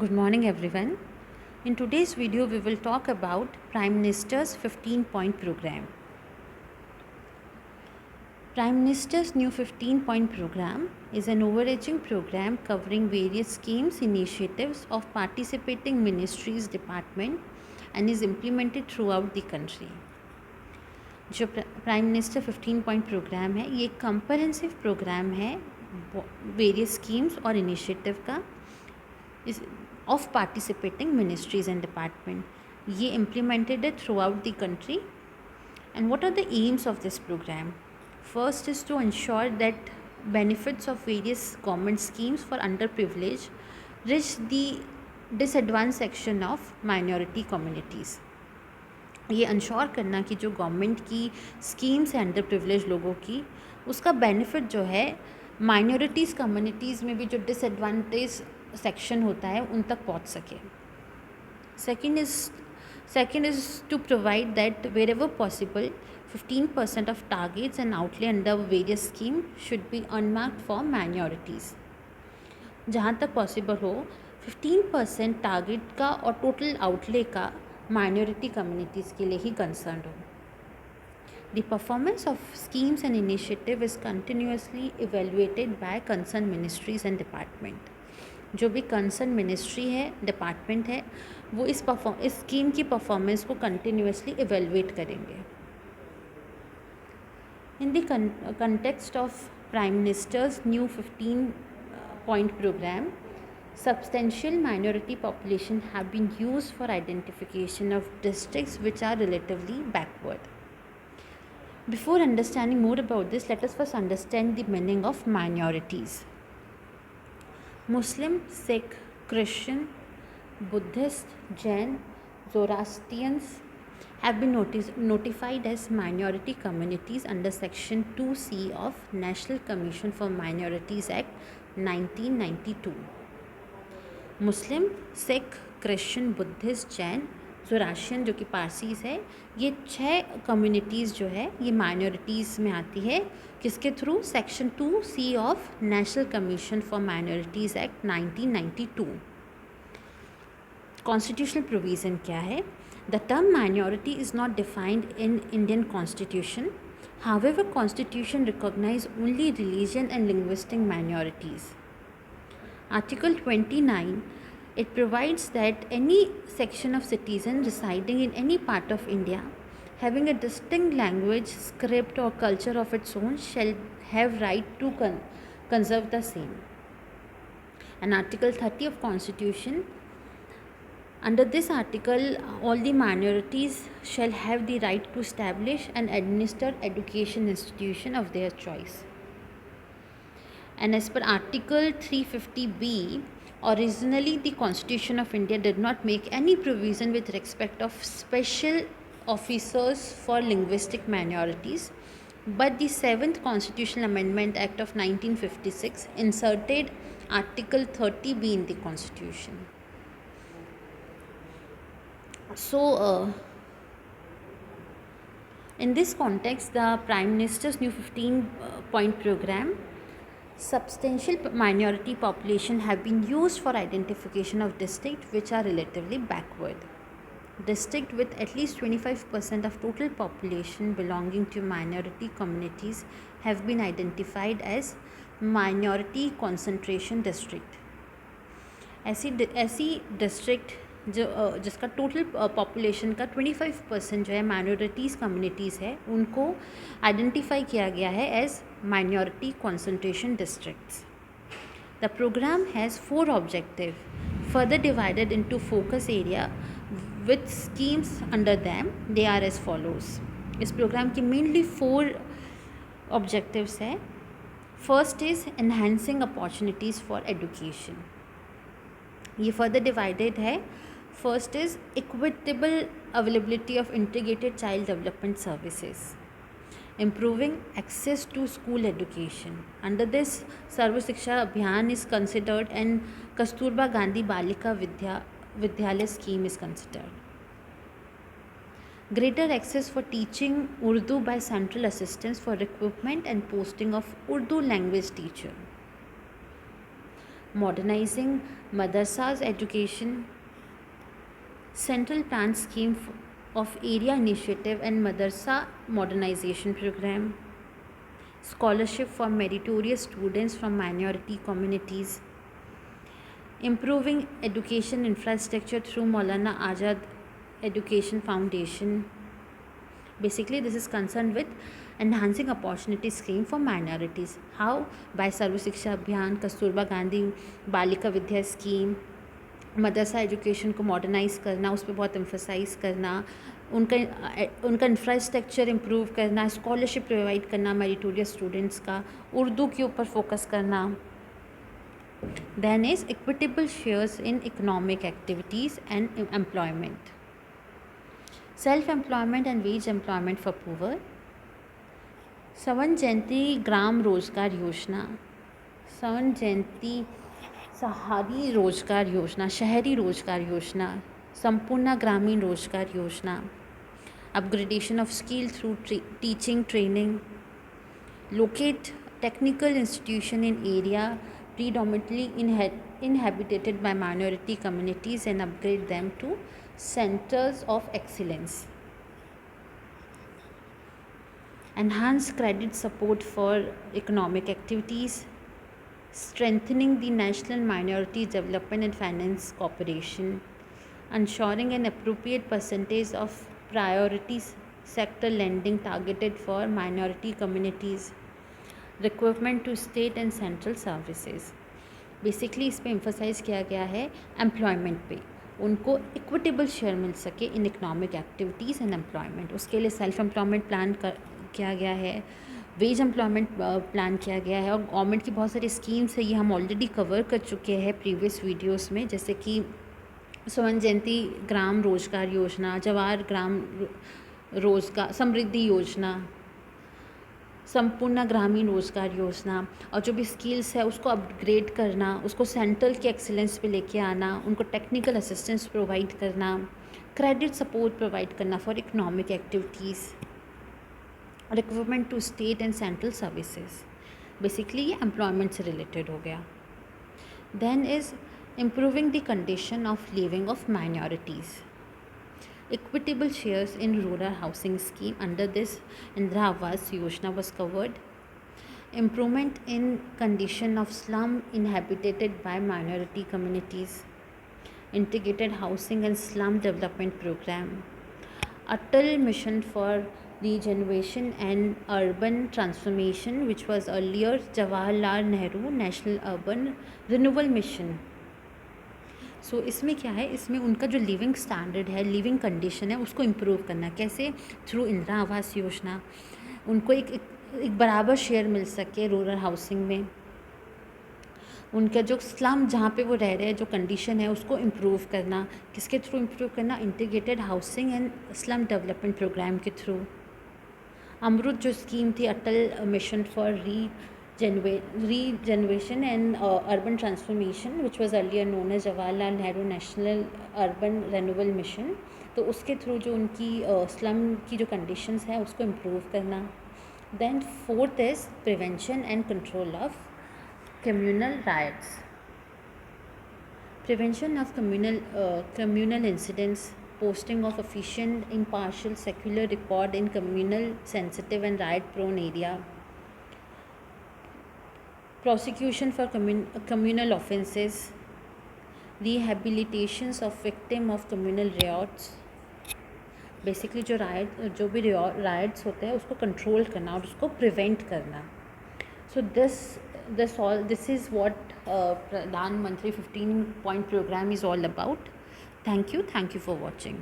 Good morning, everyone. In today's video, we will talk about Prime Minister's 15-point program. Prime Minister's new 15-point program is an overarching program covering various schemes, initiatives of participating ministries, department, and is implemented throughout the country. जो prime minister 15-point programme है, ये comprehensive programme है various schemes और initiative का of participating ministries and department ये implemented it throughout the country. And what are the aims of this program? First is to ensure that benefits of various government schemes for underprivileged reach the disadvantaged section of minority communities. ये ensure करना कि जो government की schemes है under privilege लोगों की, उसका benefit जो है माइनॉरिटीज़ कम्युनिटीज़ में भी जो डिसएडवांटेज सेक्शन होता है उन तक पहुंच सके. Second is to provide that wherever possible 15% of targets and outlay under various scheme should be unmarked for minorities. जहाँ तक पॉसिबल हो 15% टारगेट का और टोटल आउटले का माइनॉरिटी कम्युनिटीज़ के लिए ही कंसर्न हो. The performance of schemes and initiative is continuously evaluated by concerned ministries and department. जो भी कंसर्न मिनिस्ट्री है, डिपार्टमेंट है, वो इस स्कीम की परफॉर्मेंस को कंटिन्यूसली इवेलुएट करेंगे. In the context of prime ministers new 15-point program, substantial minority population have been used for identification of districts which are relatively backward. Before understanding more about this, let us first understand the meaning of minorities. Muslim, Sikh, Christian, Buddhist, Jain, Zoroastrians have been notified as minority communities under Section 2C of National Commission for Minorities Act 1992. Muslim, Sikh, Christian, Buddhist, Jain, Zoroastrian जो कि पारसीज़ है, ये 6 communities जो है ये minorities में आती है. किसके through? Section 2C of national commission for minorities act 1992. Constitutional provision क्या है? The term minority is not defined in Indian constitution. However constitution recognise only religion and linguistic minorities. Article 29, it provides that any section of citizen residing in any part of India having a distinct language, script or culture of its own shall have right to conserve the same. And Article 30 of Constitution, under this article, all the minorities shall have the right to establish and administer education institution of their choice. And as per Article 350B, originally the Constitution of India did not make any provision with respect of special officers for linguistic minorities, but the 7th Constitutional Amendment Act of 1956 inserted Article 30B in the Constitution. So, in this context, the Prime Minister's new 15-point program, substantial minority population have been used for identification of districts which are relatively backward. District with at least 25% of total population belonging to minority communities have been identified as minority concentration district. ऐसी district जिसका total population का 25% जो है minorities communities है, उनको identify किया गया है as minority concentration districts. The programme has 4 objective further divided into focus area with schemes under them. They are as follows. इस प्रोग्राम की मेनली 4 ऑब्जेक्टिव्स है. First is enhancing opportunities for education. ये further divided है. First is equitable availability of integrated child development services. Improving access to school education. Under this, Sarva Shiksha Abhiyan is considered and Kasturba Gandhi Balika Vidyalaya scheme is considered. Greater access for teaching Urdu by central assistance for recruitment and posting of Urdu language teacher. modernizing madrasas education, central plan scheme of area initiative and madrasa modernization program, scholarship for meritorious students from minority communities, improving education infrastructure through Maulana Azad Education Foundation. Basically, this is concerned with enhancing opportunity scheme for minorities. How? By Sarva Shiksha Abhiyan, Kasturba Gandhi Balika Vidya scheme, मदरसा education को modernise करना, उस पर बहुत emphasise करना, उनका infrastructure improve करना, scholarship provide करना मेरिटोरियस स्टूडेंट्स का, उर्दू के ऊपर फोकस करना. Then is equitable shares in economic activities and employment, self employment and wage employment for poor, Swarna Jayanti ग्राम रोजगार योजना, स्वर्ण जयंती शहरी रोजगार योजना, शहरी रोजगार योजना, संपूर्ण ग्रामीण रोजगार योजना, upgradation of skill through teaching training, locate technical institution in area predominantly inhabited by minority communities and upgrade them to centers of excellence, enhance credit support for economic activities, strengthening the National Minority Development and Finance Corporation, ensuring an appropriate percentage of priority sector lending targeted for minority communities, requirement to state and central services. Basically इस पर emphasise किया गया है employment पे, उनको equitable share मिल सके इन economic activities and employment. उसके लिए सेल्फ एम्प्लॉयमेंट प्लान किया गया है, वेज एम्प्लॉयमेंट प्लान किया गया है, और गवर्नमेंट की बहुत सारी स्कीम्स है, ये हम ऑलरेडी कवर कर चुके हैं प्रीवियस वीडियोस में, जैसे कि स्वर्ण जयंती ग्राम रोजगार योजना, जवाहर ग्राम रोजगार समृद्धि योजना, संपूर्ण ग्रामीण रोजगार योजना. और जो भी स्किल्स है उसको अपग्रेड करना, उसको सेंट्रल के एक्सीलेंस पे लेके आना, उनको टेक्निकल असिस्टेंस प्रोवाइड करना, क्रेडिट सपोर्ट प्रोवाइड करना for economic activities, requirement to state and central services. Basically ये एम्प्लॉयमेंट से रिलेटेड हो गया. Then is improving the condition of living of minorities, equitable shares in rural housing scheme under this Indira Awas Yojana was covered, improvement in condition of slum inhabited by minority communities, integrated housing and slum development program, Atal mission for regeneration and urban transformation, which was earlier Jawaharlal Nehru National Urban Renewal Mission. सो इसमें क्या है, इसमें उनका जो living standard है, living condition है, उसको improve करना. कैसे? थ्रू इंदिरा आवास योजना, उनको एक बराबर शेयर मिल सके रूरल हाउसिंग में. उनका जो स्लम जहाँ पे वो रह रहे हैं, जो कंडीशन है, उसको इम्प्रूव करना. किसके थ्रू इम्प्रूव करना? Integrated housing and slum development programme के थ्रू. अमृत जो स्कीम थी, Atal mission for regeneration and urban transformation, which was earlier known as Jawaharlal Nehru National Urban Renewal Mission, तो उसके थ्रू जो उनकी स्लम की जो कंडीशंस है उसको इम्प्रूव करना. Then fourth is prevention and control of communal riots, prevention of communal incidents, posting of efficient, impartial, secular record in communal sensitive and riot prone area, prosecution for communal offences, rehabilitations of victim of communal riots. Basically जो भी rights होते हैं उसको control करना और उसको prevent करना. So this is what प्रधानमंत्री 15 point programme is all about. Thank you for watching.